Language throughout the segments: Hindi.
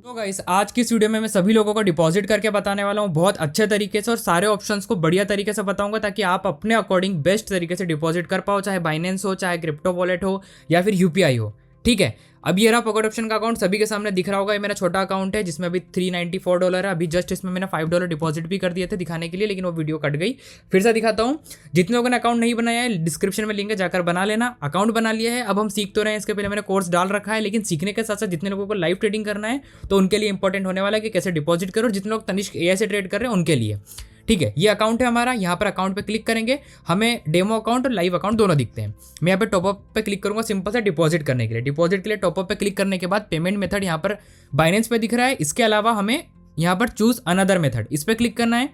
तो गाइस आज की इस वीडियो में मैं सभी लोगों को डिपॉजिट करके बताने वाला हूँ बहुत अच्छे तरीके से और सारे ऑप्शंस को बढ़िया तरीके से बताऊंगा ताकि आप अपने अकॉर्डिंग बेस्ट तरीके से डिपॉजिट कर पाओ, चाहे बाइनेंस हो, चाहे क्रिप्टो वॉलेट हो या फिर यूपीआई हो। ठीक है, अब ये रहा पॉकेट ऑप्शन का अकाउंट, सभी के सामने दिख रहा होगा। ये मेरा छोटा अकाउंट है जिसमें अभी $394 है। अभी जस्ट इसमें मैंने $5 डिपॉजिट भी कर दिए थे दिखाने के लिए, लेकिन वो वीडियो कट गई। फिर से दिखाता हूँ। जितने लोगों ने अकाउंट नहीं बनाया है डिस्क्रिप्शन में लिंक है, जाकर बना लेना। अकाउंट बना लिया है, अब हम सीख तो रहे हैं। इसके पहले मैंने कोर्स डाल रखा है, लेकिन सीखने के साथ साथ जितने लोगों को लाइव ट्रेडिंग करना है तो उनके लिए इंपॉर्टेंट होने वाला है कि कैसे डिपॉजिट करो। जितने लोग तनिष्क एआई से ट्रेड कर रहे हैं उनके लिए। ठीक है, ये अकाउंट है हमारा। यहाँ पर अकाउंट पे क्लिक करेंगे, हमें डेमो अकाउंट और लाइव अकाउंट दोनों दिखते हैं। मैं यहाँ पे टॉपअप पे क्लिक करूंगा सिंपल से डिपॉजिट करने के लिए। डिपॉजिट के लिए टॉपअप पे क्लिक करने के बाद पेमेंट मेथड यहाँ पर बाइनेंस पे दिख रहा है। इसके अलावा हमें यहाँ पर चूज अनदर मेथड, इस पर क्लिक करना है।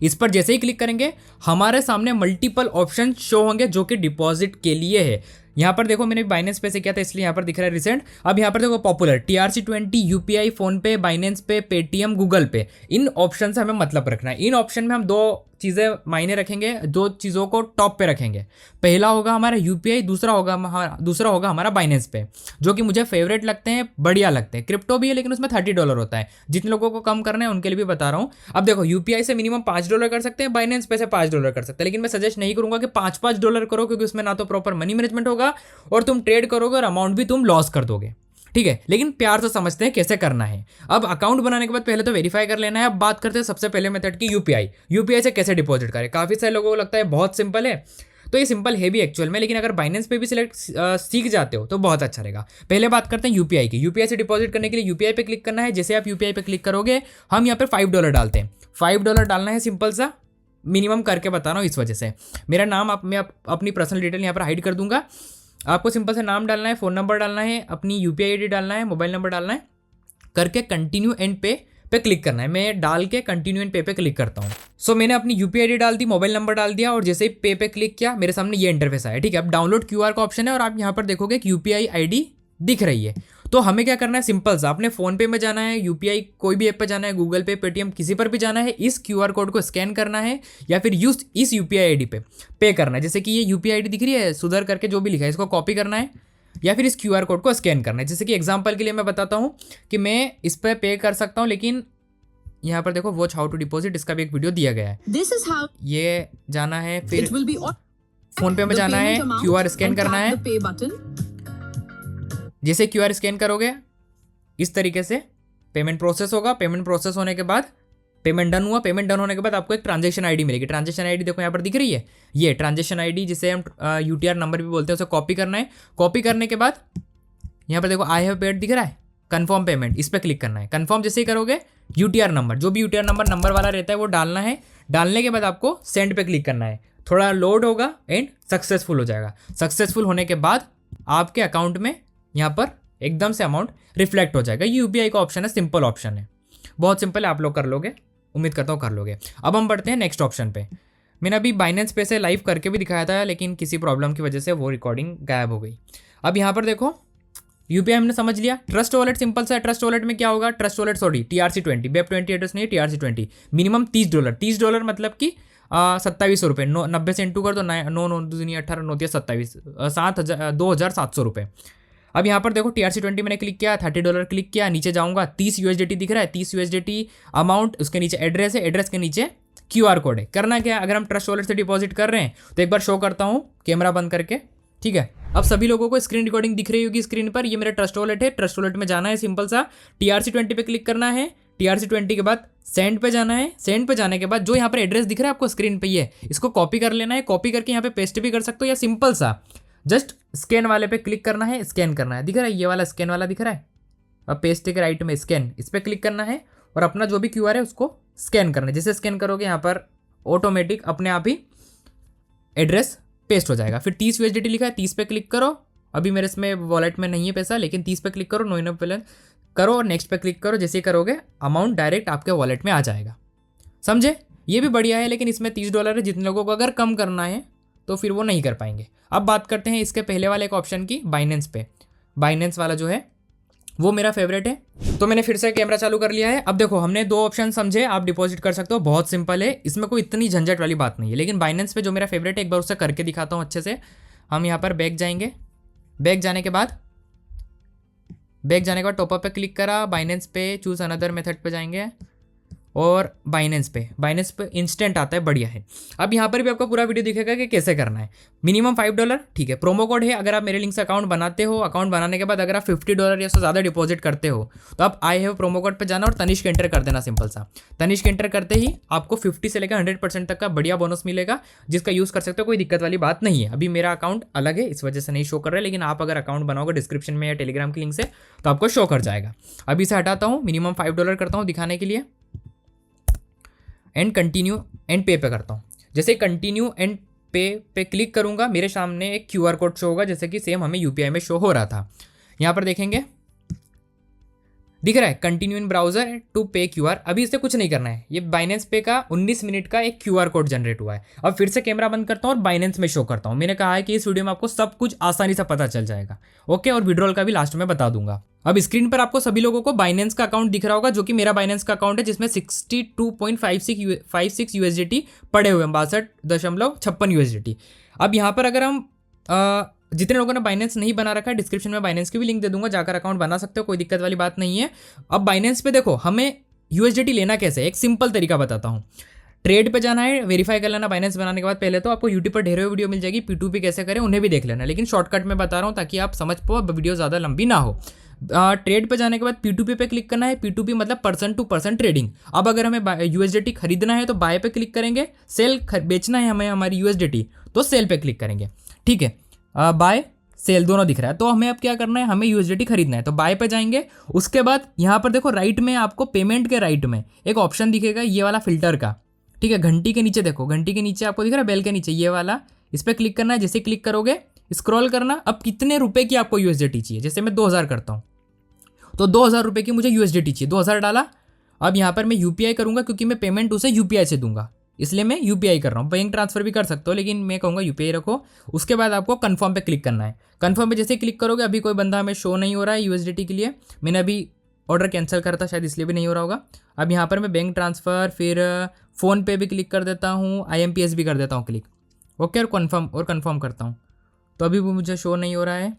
इस पर जैसे ही क्लिक करेंगे हमारे सामने मल्टीपल ऑप्शन शो होंगे जो कि डिपॉजिट के लिए है। यहाँ पर देखो मैंने बाइनेंस पे से किया था इसलिए यहाँ पर दिख रहा है रिसेंट। अब यहाँ पर देखो पॉपुलर TRC20, यूपीआई, फोन पे, बाइनेंस पे, पेटीएम, गूगल पे। इन ऑप्शन से हमें मतलब रखना है। इन ऑप्शन में हम दो चीज़ें मायने रखेंगे, दो चीज़ों को टॉप पे रखेंगे। पहला होगा हमारा यूपीआई, दूसरा होगा हमारा बाइनेंस पे, जो कि मुझे फेवरेट लगते हैं, बढ़िया लगते हैं। क्रिप्टो भी है लेकिन उसमें $30 होता है। जितने लोगों को कम करना है उनके लिए भी बता रहा हूँ। अब देखो यूपीआई से मिनिमम $5 कर सकते हैं, बाइनेंस पे से $5 कर सकते हैं, लेकिन मैं सजेस्ट नहीं करूंगा कि $5 करो, क्योंकि उसमें ना तो प्रॉपर मनी मैनेजमेंट होगा और तुम ट्रेड करोगे और अमाउंट भी तुम लॉस कर दोगे। ठीक है, लेकिन प्यार से समझते हैं कैसे करना है। अब अकाउंट बनाने के बाद पहले तो वेरीफाई कर लेना है। अब बात करते हैं सबसे पहले मेथड की, यूपीआई से कैसे डिपॉजिट करें। काफी सारे लोगों को लगता है बहुत सिंपल है, तो ये सिंपल है भी एक्चुअल में, लेकिन अगर बाइनेंस पे भी सीख जाते हो तो बहुत अच्छा रहेगा। पहले बात करते हैं यूपीआई की। यूपीआई से डिपॉजिट करने के लिए यूपीआई पे क्लिक करना है। जैसे आप यूपीआई पे क्लिक करोगे हम यहाँ पे $5 डालते हैं। $5 डालना है, सिंपल सा मिनिमम करके बता रहा हूँ इस वजह से। मेरा नाम मैं अपनी पर्सनल डिटेल यहाँ पर हाइड कर दूंगा। आपको सिंपल से नाम डालना है, फ़ोन नंबर डालना है, अपनी यूपीआई आईडी डालना है, मोबाइल नंबर डालना है, करके कंटिन्यू एंड पे क्लिक करना है। मैं डाल के कंटिन्यू एंड पे क्लिक करता हूँ। सो मैंने अपनी यूपीआई आईडी डाल दी, मोबाइल नंबर डाल दिया और जैसे ही पे क्लिक किया मेरे सामने ये इंटरफेस आया। ठीक है, अब डाउनलोड क्यूआर का ऑप्शन है और आप यहाँ पर देखोगे कि यूपीआई आईडी दिख रही है। तो हमें क्या करना है, सिंपल सा अपने फोन पे में जाना है, यूपीआई कोई भी ऐप पे जाना है, गूगल पे, पेटीएम, किसी पर भी जाना है। इस क्यूआर कोड को स्कैन करना है या फिर इस यूपीआई आईडी पे करना है। जैसे कि ये यूपीआई आईडी दिख रही है सुधर करके, जो भी लिखा है इसको कॉपी करना है या फिर इस क्यूआर कोड को स्कैन करना है। जैसे कि एग्जांपल के लिए मैं बताता हूँ कि मैं इस पर पे कर सकता हूँ, लेकिन यहाँ पर देखो वॉच हाउ टू डिपॉजिट, इसका भी एक वीडियो दिया गया है। ये जाना है, फिर फोन पे में जाना है, क्यूआर स्कैन करना है। जैसे क्यूआर स्कैन करोगे इस तरीके से पेमेंट प्रोसेस होगा। पेमेंट प्रोसेस होने के बाद पेमेंट डन हुआ। पेमेंट डन होने के बाद आपको एक ट्रांजैक्शन आईडी मिलेगी। ट्रांजैक्शन आईडी देखो यहाँ पर दिख रही है, ये ट्रांजैक्शन आईडी जिसे हम यूटीआर नंबर भी बोलते हैं, उसे कॉपी करना है। कॉपी करने के बाद यहाँ पर देखो आई हैव पेड दिख रहा है, कंफर्म पेमेंट, इस पर क्लिक करना है। कंफर्म जैसे ही करोगे यूटीआर नंबर, जो भी यूटीआर नंबर वाला रहता है वो डालना है। डालने के बाद आपको सेंड पे क्लिक करना है। थोड़ा लोड होगा एंड सक्सेसफुल हो जाएगा। सक्सेसफुल होने के बाद आपके अकाउंट में यहाँ पर एकदम से अमाउंट रिफ्लेक्ट हो जाएगा। ये यूपीआई का ऑप्शन है, सिंपल ऑप्शन है, बहुत सिंपल है, आप लोग कर लोगे, उम्मीद करता हूँ कर लोगे। अब हम बढ़ते हैं नेक्स्ट ऑप्शन पे। मैंने अभी बाइनेंस पे से लाइव करके भी दिखाया था, लेकिन किसी प्रॉब्लम की वजह से वो रिकॉर्डिंग गायब हो गई। अब यहाँ पर देखो यूपीआई हमने समझ लिया। ट्रस्ट वॉलेट सिंपल सा है। ट्रस्ट वॉलेट में क्या होगा, trust wallet sorry TRC20, BEP20 address नहीं, TRC20 मिनिमम $30 मतलब कि 2700 रुपये। 90 से इंटू कर दो, 9 दूनी 18 9 27 2,700 अब यहाँ पर देखो TRC20 मैंने क्लिक किया, $30 क्लिक किया, नीचे जाऊँगा, 30 USDT दिख रहा है, 30 USDT अमाउंट, उसके नीचे एड्रेस है, एड्रेस के नीचे क्यूआर कोड है। करना क्या है, अगर हम ट्रस्ट वॉलेट से डिपॉजिट कर रहे हैं तो एक बार शो करता हूँ कैमरा बंद करके। ठीक है, अब सभी लोगों को स्क्रीन रिकॉर्डिंग दिख रही होगी स्क्रीन पर। ये मेरा ट्रस्ट वॉलेट है। ट्रस्ट वॉलेट में जाना है, सिंपल सा TRC20 पे क्लिक करना है। TRC20 के बाद सेंड पे जाना है। सेंड पे जाने के बाद जो यहाँ पर एड्रेस दिख रहा है आपको स्क्रीन पे, ये इसको कॉपी कर लेना है। कॉपी करके यहाँ पे पेस्ट भी कर सकते हो या सिंपल सा जस्ट स्कैन वाले पे क्लिक करना है, स्कैन करना है। दिख रहा है ये वाला स्कैन वाला दिख रहा है। अब पेस्ट के राइट में स्कैन, इस पर क्लिक करना है और अपना जो भी क्यूआर है उसको स्कैन करना है। जैसे स्कैन करोगे यहाँ पर ऑटोमेटिक अपने आप ही एड्रेस पेस्ट हो जाएगा। फिर 30 USDT लिखा है, 30 पे क्लिक करो। अभी मेरे इसमें वॉलेट में नहीं है पैसा, लेकिन 30 पे क्लिक करो, नो पे करो और नेक्स्ट पे क्लिक करो। जैसे करोगे अमाउंट डायरेक्ट आपके वॉलेट में आ जाएगा। समझे, ये भी बढ़िया है, लेकिन इसमें $30 है। जितने लोगों को अगर कम करना है तो फिर वो नहीं कर पाएंगे। अब बात करते हैं इसके पहले वाले एक ऑप्शन की, बाइनेंस पे। बाइनेंस वाला जो है वो मेरा फेवरेट है। तो मैंने फिर से कैमरा चालू कर लिया है। अब देखो हमने दो ऑप्शन समझे, आप डिपॉजिट कर सकते हो, बहुत सिंपल है, इसमें कोई इतनी झंझट वाली बात नहीं है। लेकिन बाइनेंस पे जो मेरा फेवरेट है, एक बार उससे करके दिखाता हूँ अच्छे से। हम यहाँ पर बैक जाएंगे। बैक जाने के बाद बैक जाने के बाद टॉपअप पे क्लिक करा, बाइनेंस पे चूज़ अनदर मेथड पे जाएंगे और बाइनेंस पे इंस्टेंट आता है, बढ़िया है। अब यहाँ पर भी आपको पूरा वीडियो दिखेगा कि कैसे करना है। मिनिमम $5, ठीक है। प्रोमो कोड है, अगर आप मेरे लिंक से अकाउंट बनाते हो, अकाउंट बनाने के बाद अगर आप $50 या उससे ज़्यादा डिपॉजिट करते हो तो आप आई हैव प्रोमो कोड पर जाना और तनिष्क एंटर कर देना, सिंपल सा। तनिष्क एंटर करते ही आपको 50 से लेकर 100% तक का बढ़िया बोनस मिलेगा, जिसका यूज़ कर सकते हो, कोई दिक्कत वाली बात नहीं है। अभी मेरा अकाउंट अलग है, इस वजह से नहीं शो कर रहा है, लेकिन आप अगर अकाउंट बनाओगे डिस्क्रिप्शन में या टेलीग्राम की लिंक से तो आपको शो कर जाएगा। अभी इसे हटाता हूँ, मिनिमम $5 करता हूँ दिखाने के लिए, एंड कंटिन्यू एंड पे पे करता हूँ। जैसे कंटिन्यू एंड पे क्लिक करूँगा, मेरे सामने एक QR कोड शो होगा, जैसे कि सेम हमें UPI में शो हो रहा था। यहाँ पर देखेंगे दिख रहा है कंटिन्यू इन ब्राउजर टू पे QR। अभी इससे कुछ नहीं करना है, ये बाइनेंस पे का 19 मिनट का एक QR कोड जनरेट हुआ है। अब फिर से कैमरा बंद करता हूँ और बाइनेंस में शो करता हूँ। मैंने कहा है कि इस वीडियो में आपको सब कुछ आसानी से पता चल जाएगा, ओके, और विड्रॉल का भी लास्ट में बता दूंगा। अब स्क्रीन पर आपको सभी लोगों को बाइनेंस का अकाउंट दिख रहा होगा, जो कि मेरा बाइनेंस का अकाउंट है, जिसमें 62.56 USDT पड़े हुए हैं, 62.56 USDT। अब यहाँ पर अगर हम जितने लोगों ने बाइनेंस नहीं बना रखा है, डिस्क्रिप्शन में बाइनेंस की भी लिंक दे दूंगा, जाकर अकाउंट बना सकते हो, कोई दिक्कत वाली बात नहीं है। अब बाइनेंस पे देखो हमें USDT लेना कैसे है, एक सिंपल तरीका बताता हूँ। ट्रेड पे जाना है, वेरीफाई कर लेना बाइनेंस बनाने के बाद। पहले तो आपको यूट्यूब पर ढेरों वीडियो मिल जाएगी, P2P कैसे करें उन्हें भी देख लेना, लेकिन शॉर्टकट में बता रहा हूँ ताकि आप समझ पाओ, वीडियो ज़्यादा लंबी ना हो। ट्रेड पे जाने के बाद P2P पे क्लिक करना है। P2P मतलब पर्सन टू पर्सन ट्रेडिंग। अब अगर हमें USDT खरीदना है तो बाय पे क्लिक करेंगे, सेल बेचना है हमें हमारी USDT तो सेल पे क्लिक करेंगे, ठीक है। बाय सेल दोनों दिख रहा है, तो हमें अब क्या करना है, हमें USDT खरीदना है तो बाय पे जाएंगे। उसके बाद यहाँ पर देखो राइट में आपको पेमेंट के राइट में एक ऑप्शन दिखेगा, ये वाला फिल्टर का, ठीक है। घंटी के नीचे देखो, घंटी के नीचे आपको दिख रहा है, बेल के नीचे ये वाला, इस पर क्लिक करना है। जैसे क्लिक करोगे स्क्रॉल करना, अब कितने रुपए की आपको USDT चाहिए, जैसे मैं 2000 करता हूँ तो 2000 रुपये की मुझे USDT चाहिए, 2000 डाला। अब यहाँ पर मैं UPI करूँगा, क्योंकि मैं पेमेंट उसे UPI से दूंगा, इसलिए मैं UPI कर रहा हूँ। बैंक ट्रांसफर भी कर सकते हो, लेकिन मैं कहूँगा UPI रखो। उसके बाद आपको कन्फर्म पे क्लिक करना है। कन्फर्म पे जैसे क्लिक करोगे, अभी कोई बंदा हमें शो नहीं हो रहा है USDT के लिए, मैंने अभी ऑर्डर कैंसिल करा था शायद, इसलिए भी नहीं हो रहा होगा। अब यहाँ पर मैं बैंक ट्रांसफ़र, फिर फ़ोन पे भी क्लिक कर देता हूँ, IMPS भी कर देता हूँ क्लिक, ओके, और कन्फर्म करता हूँ। तो अभी वो मुझे शो नहीं हो रहा है।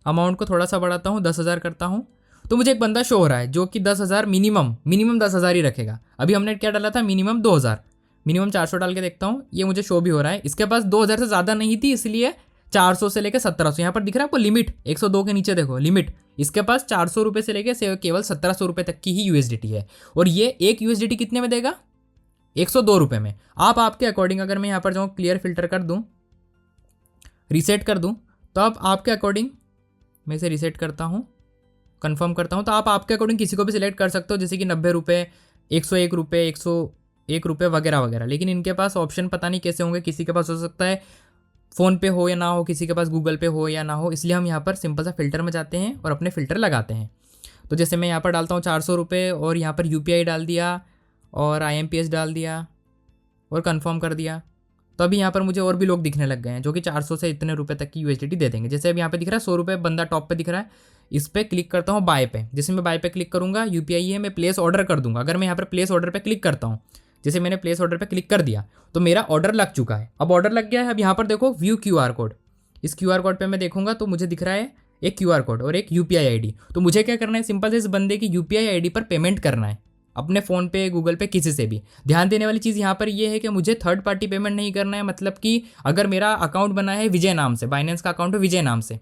अमाउंट को थोड़ा सा बढ़ाता हूँ, 10,000 करता हूँ, तो मुझे एक बंदा शो हो रहा है जो कि 10,000 मिनिमम 10,000 ही रखेगा। अभी हमने क्या डाला था, मिनिमम 2,000, मिनिमम 400 डाल के देखता हूँ, ये मुझे शो भी हो रहा है। इसके पास 2,000 से ज़्यादा नहीं थी, इसलिए 400 से लेकर 1,700, यहाँ पर दिख रहा है आपको लिमिट 102 के नीचे देखो लिमिट, इसके पास 400 रुपये से लेकर केवल 1,700 रुपये तक की ही USDT है। और ये एक USDT कितने में देगा, 102 रुपये में। आप आपके अकॉर्डिंग, अगर मैं यहाँ पर जाऊँ क्लियर फिल्टर कर दूँ, रीसेट कर दूँ, तो आप आपके अकॉर्डिंग, मैं इसे रीसेट करता हूँ, कंफर्म करता हूँ, तो आप आपके अकॉर्डिंग किसी को भी सिलेक्ट कर सकते हो, जैसे कि 90 रुपये, 101 रुपये, 101 रुपये वगैरह वगैरह। लेकिन इनके पास ऑप्शन पता नहीं कैसे होंगे, किसी के पास हो सकता है फ़ोन पे हो या ना हो, किसी के पास गूगल पे हो या ना हो, इसलिए हम यहाँ पर सिंपल सा फिल्टर में जाते हैं और अपने फ़िल्टर लगाते हैं। तो जैसे मैं यहाँ पर डालता हूँ 400 रुपये और यहाँ पर UPI डाल दिया और IMPS डाल दिया और कंफर्म कर दिया, तो अभी यहाँ पर मुझे और भी लोग दिखने लग गए हैं जो कि 400 से इतने रुपए तक की USDT दे देंगे। जैसे अब यहाँ पे दिख रहा है 100 रुपये, बंदा टॉप पे दिख रहा है, इस पर क्लिक करता हूँ बाय पे। जैसे मैं बाय पे क्लिक करूँगा, UPI है, मैं प्लेस ऑर्डर कर दूंगा। अगर मैं यहाँ पर प्लेस ऑर्डर पे क्लिक करता हूँ, जैसे मैंने प्लेस ऑर्डर पे क्लिक कर दिया तो मेरा ऑर्डर लग चुका है। अब ऑर्डर लग गया है। अब यहाँ पर देखो व्यू QR कोड, इस QR कोड पे मैं देखूंगा तो मुझे दिख रहा है एक QR कोड और एक UPI ID। तो मुझे क्या करना है, सिंपल से इस बंदे की UPI ID पर पेमेंट करना है, अपने फ़ोन पे, गूगल पे, किसी से भी। ध्यान देने वाली चीज़ यहाँ पर ये है कि मुझे थर्ड पार्टी पेमेंट नहीं करना है। मतलब कि अगर मेरा अकाउंट बना है विजय नाम से, बाइनेंस का अकाउंट है विजय नाम से,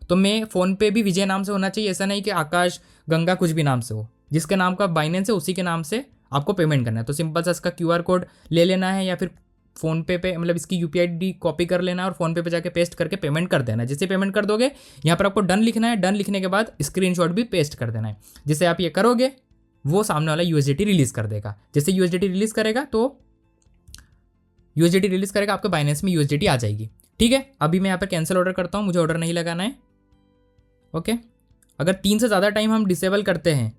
तो मैं फ़ोन पे भी विजय नाम से होना चाहिए। ऐसा नहीं कि आकाश, गंगा कुछ भी नाम से हो, जिसके नाम का बाइनेंस है उसी के नाम से आपको पेमेंट करना है। तो सिंपल सा इसका QR कोड ले लेना है, या फिर फ़ोन पे मतलब इसकी UPI ID कॉपी कर लेना है और फ़ोन पे जाके पेस्ट करके पेमेंट कर देना है। जैसे पेमेंट कर दोगे, यहाँ पर आपको डन लिखना है, डन लिखने के बाद स्क्रीनशॉट भी पेस्ट कर देना है। जैसे आप ये करोगे, वो सामने वाला USDT रिलीज़ कर देगा। जैसे USDT रिलीज़ करेगा तो USDT रिलीज़ करेगा, आपके बाइनेंस में USDT आ जाएगी, ठीक है। अभी मैं यहाँ पर कैंसिल ऑर्डर करता हूँ, मुझे ऑर्डर नहीं लगाना है, ओके। अगर 3 से ज़्यादा टाइम हम डिसेबल करते हैं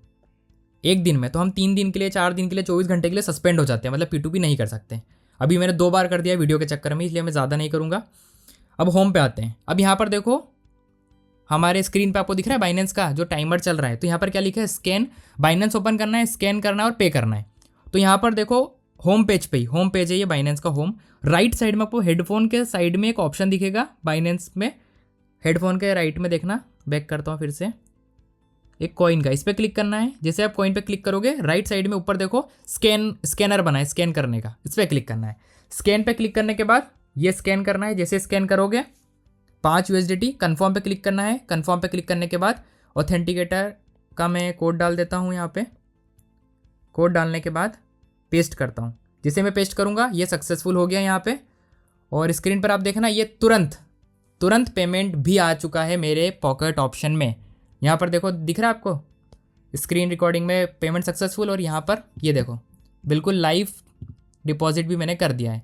एक दिन में, तो हम 3 दिन के लिए, 4 दिन के लिए, 24 घंटे के लिए सस्पेंड हो जाते हैं, मतलब P2P नहीं कर सकते। अभी मैंने 2 बार कर दिया वीडियो के चक्कर में, इसलिए मैं ज़्यादा नहीं करूँगा। अब होम पे आते हैं। अब यहाँ पर देखो हमारे स्क्रीन पे आपको दिख रहा है बाइनेंस का जो टाइमर चल रहा है, तो यहाँ पर क्या लिखा है, स्कैन। बाइनेंस ओपन करना है, स्कैन करना है और पे करना है। तो यहाँ पर देखो होम पेज पे ही, होम पेज है ये बाइनेंस का होम। राइट साइड में आपको हेडफोन के साइड में एक ऑप्शन दिखेगा बाइनेंस में, हेडफोन के राइट में देखना, बैक करता हूँ फिर से, एक कॉइन का, इस पर क्लिक करना है। जैसे आप कॉइन पे क्लिक करोगे राइट साइड में ऊपर देखो स्कैनर बना है स्कैन करने का, इस पर क्लिक करना है। स्कैन पे क्लिक करने के बाद ये स्कैन करना है। जैसे स्कैन करोगे 5 USDT, कन्फर्म पे क्लिक करना है। कन्फर्म पे क्लिक करने के बाद ऑथेंटिकेटर का मैं कोड डाल देता हूँ यहाँ पे। कोड डालने के बाद पेस्ट करता हूँ। जैसे मैं पेस्ट करूँगा ये सक्सेसफुल हो गया यहाँ पे, और स्क्रीन पर आप देखना ये तुरंत पेमेंट भी आ चुका है मेरे पॉकेट ऑप्शन में। यहाँ पर देखो दिख रहा है आपको स्क्रीन रिकॉर्डिंग में पेमेंट सक्सेसफुल, और यहाँ पर ये देखो बिल्कुल लाइव डिपॉजिट भी मैंने कर दिया है,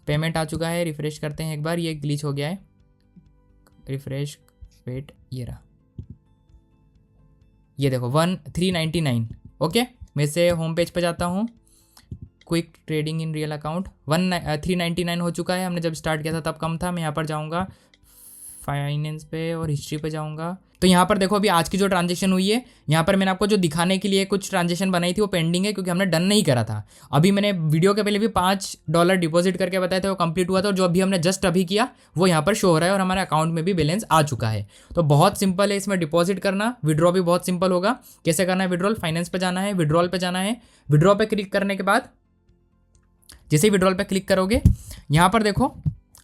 पेमेंट आ चुका है। रिफ्रेश करते हैं एक बार, ये ग्लिच हो गया है, रिफ्रेश वेट, ये रहा, ये देखो 399। ओके, मैं से होम पेज पे जाता हूँ, quick trading in real account 399 हो चुका है। हमने जब स्टार्ट किया था तब कम था। मैं यहाँ पर जाऊँगा फाइनेंस पे और हिस्ट्री पे जाऊँगा, तो यहाँ पर देखो अभी आज की जो ट्रांजेक्शन हुई है, यहाँ पर मैंने आपको जो दिखाने के लिए कुछ ट्रांजेक्शन बनाई थी वो पेंडिंग है क्योंकि हमने डन नहीं करा था। अभी मैंने वीडियो के पहले भी $5 डिपॉजिट करके बताए थे, वो कंप्लीट हुआ था, और जो अभी हमने जस्ट अभी किया वो यहाँ पर शो हो रहा है और हमारे अकाउंट में भी बैलेंस आ चुका है। तो बहुत सिंपल है इसमें डिपॉजिट करना। विड्रॉ भी बहुत सिंपल होगा। कैसे करना है विड्रॉल, फाइनेंस पे जाना है, विड्रॉल पे जाना है। विड्रॉ पे क्लिक करने के बाद जैसे ही विड्रॉल पे क्लिक करोगे यहाँ पर देखो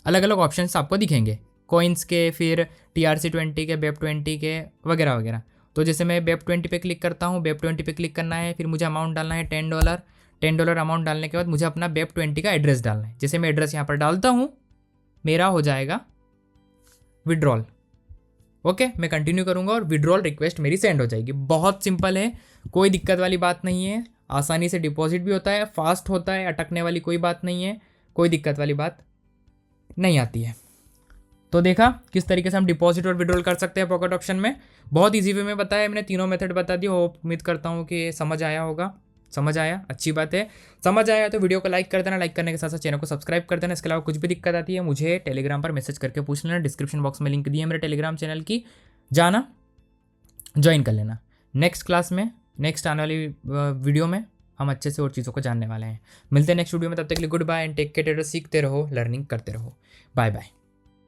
अलग अलग ऑप्शंस आपको दिखेंगे, कॉइन्स के, फिर TRC20 के, BEP20 के, वगैरह वगैरह। तो जैसे मैं BEP20 पे क्लिक करता हूँ, BEP20 पे क्लिक करना है, फिर मुझे अमाउंट डालना है $10। अमाउंट डालने के बाद मुझे अपना BEP20 का एड्रेस डालना है। जैसे मैं एड्रेस यहाँ पर डालता हूँ मेरा हो जाएगा विड्रॉल। ओके, मैं कंटिन्यू करूँगा और विड्रॉल रिक्वेस्ट मेरी सेंड हो जाएगी। बहुत सिंपल है, कोई दिक्कत वाली बात नहीं है, आसानी से डिपॉजिट भी होता है, फास्ट होता है, अटकने वाली कोई बात नहीं है, कोई दिक्कत वाली बात नहीं आती है। तो देखा किस तरीके से हम डिपॉजिट और विड्रॉल कर सकते हैं पॉकेट ऑप्शन में। बहुत इजी वे में बताया, मैंने तीनों मेथड बता दी। होप उम्मीद करता हूँ कि समझ आया होगा। समझ आया, अच्छी बात है। समझ आया तो वीडियो को लाइक कर देना, लाइक करने के साथ साथ चैनल को सब्सक्राइब कर देना। इसके अलावा कुछ भी दिक्कत आती है मुझे टेलीग्राम पर मैसेज करके पूछ लेना। डिस्क्रिप्शन बॉक्स में लिंक दी है मेरे टेलीग्राम चैनल की, जाना ज्वाइन कर लेना। नेक्स्ट क्लास में, नेक्स्ट आने वाली वीडियो में हम अच्छे से और चीज़ों को जानने वाले हैं। मिलते हैं नेक्स्ट वीडियो में, तब तक के लिए goodbye and take care. सीखते रहो, लर्निंग करते रहो। Bye bye.